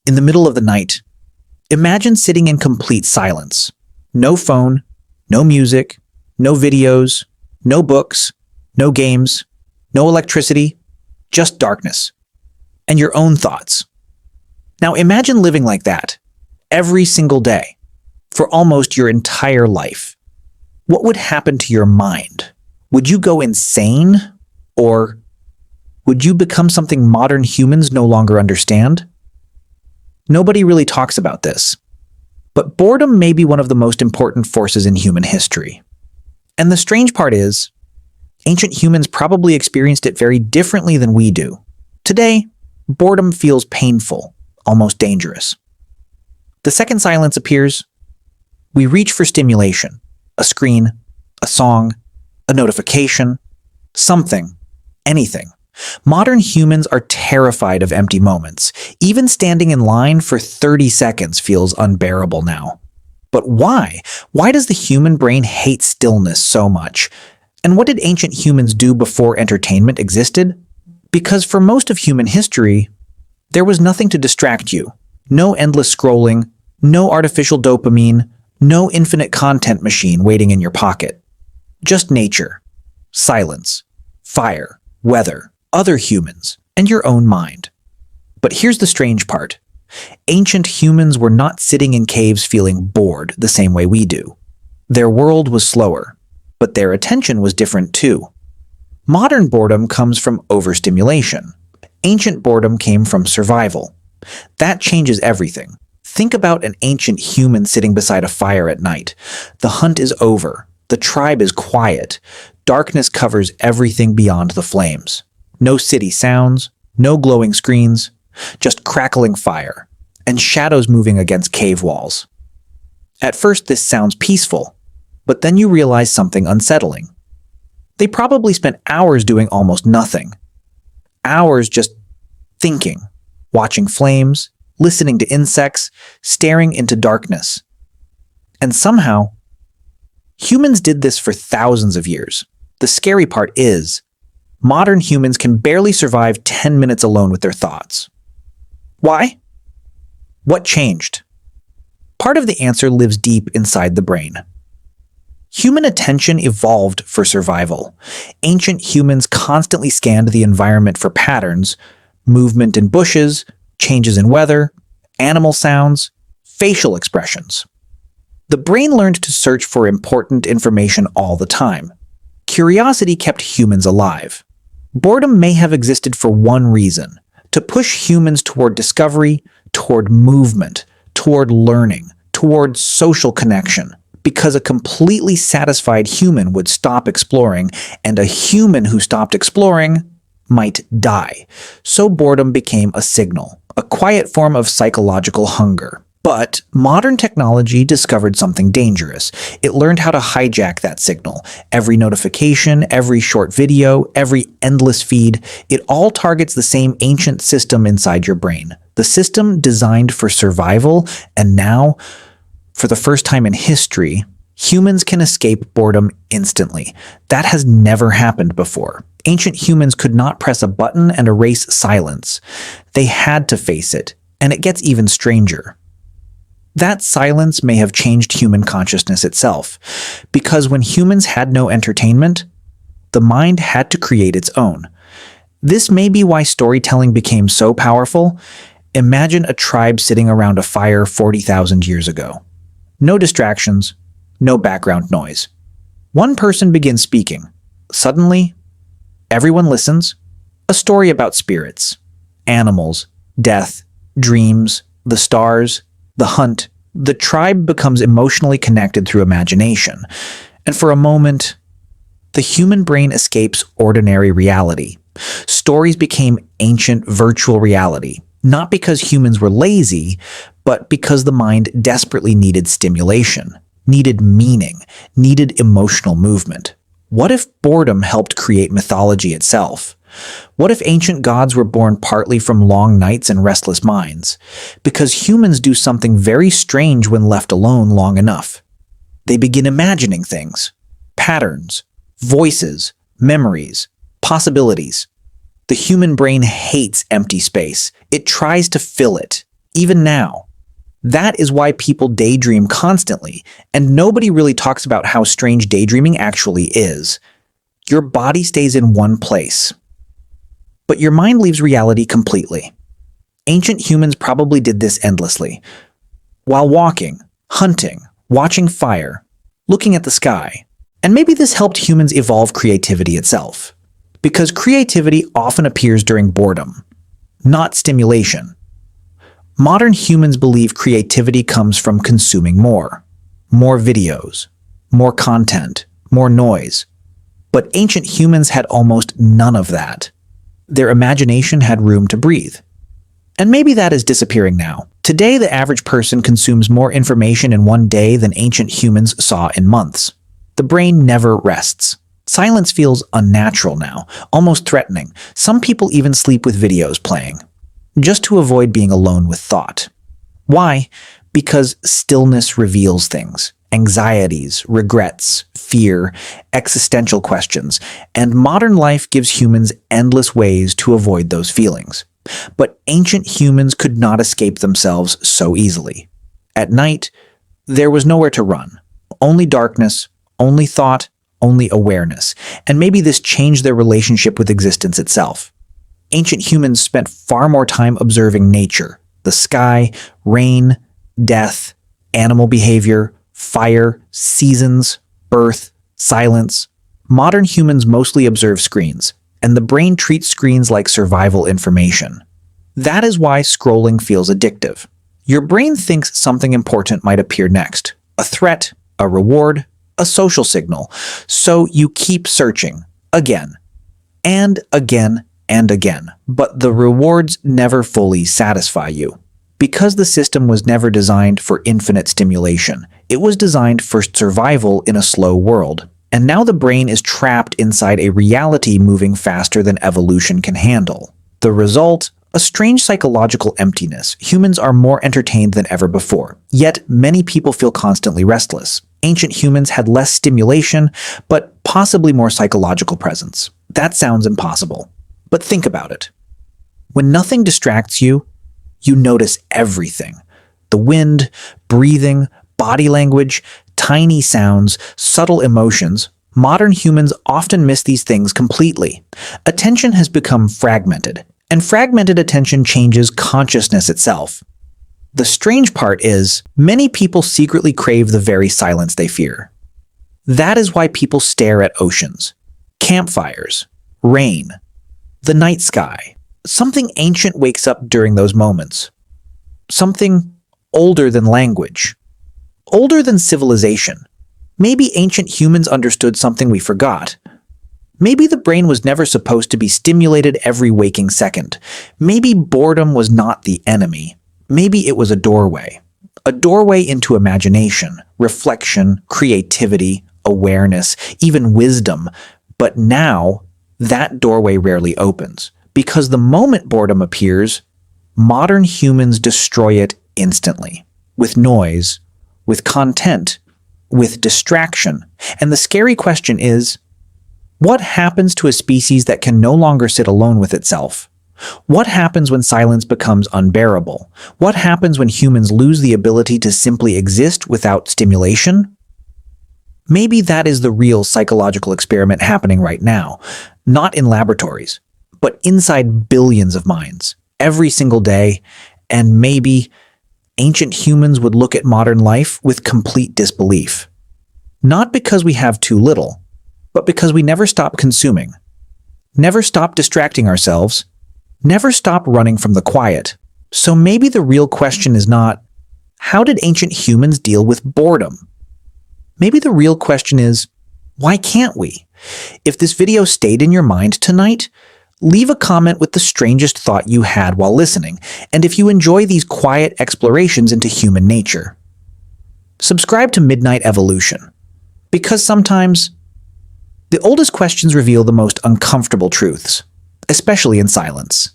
in the middle of the night, imagine sitting in complete silence. No phone, no music, no videos, no books, no games, no electricity, just darkness and your own thoughts. Now imagine living like that every single day for almost your entire life. What would happen to your mind? Would you go insane? Or would you become something modern humans no longer understand? Nobody really talks about this. But boredom may be one of the most important forces in human history. And the strange part is, ancient humans probably experienced it very differently than we do. Today, boredom feels painful, almost dangerous. The second silence appears, we reach for stimulation, a screen, a song, a notification, something, anything. Modern humans are terrified of empty moments. Even standing in line for 30 seconds feels unbearable now. But why? Why does the human brain hate stillness so much? And what did ancient humans do before entertainment existed? Because for most of human history, there was nothing to distract you. No endless scrolling, no artificial dopamine, no infinite content machine waiting in your pocket. Just nature, silence, fire, weather, other humans, and your own mind. But here's the strange part. Ancient humans were not sitting in caves feeling bored the same way we do. Their world was slower, but their attention was different too. Modern boredom comes from overstimulation. Ancient boredom came from survival. That changes everything. Think about an ancient human sitting beside a fire at night. The hunt is over. The tribe is quiet. Darkness covers everything beyond the flames. No city sounds, no glowing screens, just crackling fire, and shadows moving against cave walls. At first this sounds peaceful, but then you realize something unsettling. They probably spent hours doing almost nothing. Hours just thinking, watching flames, listening to insects, staring into darkness. And somehow, humans did this for thousands of years. The scary part is, modern humans can barely survive 10 minutes alone with their thoughts. Why? What changed? Part of the answer lives deep inside the brain. Human attention evolved for survival. Ancient humans constantly scanned the environment for patterns, movement in bushes, changes in weather, animal sounds, facial expressions. The brain learned to search for important information all the time. Curiosity kept humans alive. Boredom may have existed for one reason: to push humans toward discovery, toward movement, toward learning, toward social connection. Because a completely satisfied human would stop exploring, and a human who stopped exploring might die. So boredom became a signal, a quiet form of psychological hunger. But modern technology discovered something dangerous. It learned how to hijack that signal. Every notification, every short video, every endless feed, it all targets the same ancient system inside your brain. The system designed for survival, and now, for the first time in history, humans can escape boredom instantly. That has never happened before. Ancient humans could not press a button and erase silence. They had to face it, and it gets even stranger. That silence may have changed human consciousness itself, because when humans had no entertainment, the mind had to create its own. This may be why storytelling became so powerful. Imagine a tribe sitting around a fire 40,000 years ago. No distractions, no background noise. One person begins speaking. Suddenly, everyone listens. A story about spirits, animals, death, dreams, the stars, the hunt. The tribe becomes emotionally connected through imagination. And for a moment, the human brain escapes ordinary reality. Stories became ancient virtual reality, not because humans were lazy, but because the mind desperately needed stimulation, needed meaning, needed emotional movement. What if boredom helped create mythology itself? What if ancient gods were born partly from long nights and restless minds? Because humans do something very strange when left alone long enough. They begin imagining things, patterns, voices, memories, possibilities. The human brain hates empty space. It tries to fill it. even now. That is why people daydream constantly, and nobody really talks about how strange daydreaming actually is. Your body stays in one place, but your mind leaves reality completely. Ancient humans probably did this endlessly. While walking, hunting, watching fire, looking at the sky. And maybe this helped humans evolve creativity itself. Because creativity often appears during boredom, not stimulation. Modern humans believe creativity comes from consuming more videos, more content, more noise. But ancient humans had almost none of that. Their imagination had room to breathe. And maybe that is disappearing now. Today, the average person consumes more information in one day than ancient humans saw in months. The brain never rests. Silence feels unnatural now, almost threatening. Some people even sleep with videos playing, just to avoid being alone with thought. Why? Because stillness reveals things. Anxieties, regrets, fear, existential questions, and modern life gives humans endless ways to avoid those feelings. But ancient humans could not escape themselves so easily. At night, there was nowhere to run. Only darkness, only thought, only awareness. And maybe this changed their relationship with existence itself. Ancient humans spent far more time observing nature, the sky, rain, death, animal behavior, fire, seasons, birth, silence. Modern humans mostly observe screens, and the brain treats screens like survival information. That is why scrolling feels addictive. Your brain thinks something important might appear next, a threat, a reward, a social signal, so you keep searching, again, and again, and again. But the rewards never fully satisfy you. Because the system was never designed for infinite stimulation, it was designed for survival in a slow world. And now the brain is trapped inside a reality moving faster than evolution can handle. The result? A strange psychological emptiness. Humans are more entertained than ever before. Yet, many people feel constantly restless. Ancient humans had less stimulation, but possibly more psychological presence. That sounds impossible. But think about it. When nothing distracts you, you notice everything. The wind, breathing, body language, tiny sounds, subtle emotions. Modern humans often miss these things completely. Attention has become fragmented, and fragmented attention changes consciousness itself. The strange part is, many people secretly crave the very silence they fear. That is why people stare at oceans, campfires, rain, the night sky. Something ancient wakes up during those moments. Something older than language. Older than civilization. Maybe ancient humans understood something we forgot. Maybe the brain was never supposed to be stimulated every waking second. Maybe boredom was not the enemy. Maybe it was a doorway. A doorway into imagination, reflection, creativity, awareness, even wisdom. But now, that doorway rarely opens. Because the moment boredom appears, modern humans destroy it instantly. With noise, with content, with distraction. And the scary question is, what happens to a species that can no longer sit alone with itself? What happens when silence becomes unbearable? What happens when humans lose the ability to simply exist without stimulation? Maybe that is the real psychological experiment happening right now, not in laboratories, but inside billions of minds, every single day, and maybe ancient humans would look at modern life with complete disbelief. Not because we have too little, but because we never stop consuming, never stop distracting ourselves, never stop running from the quiet. So maybe the real question is not, how did ancient humans deal with boredom? Maybe the real question is, why can't we? If this video stayed in your mind tonight, leave a comment with the strangest thought you had while listening, and if you enjoy these quiet explorations into human nature. Subscribe to Midnight Evolution, because sometimes the oldest questions reveal the most uncomfortable truths, especially in silence.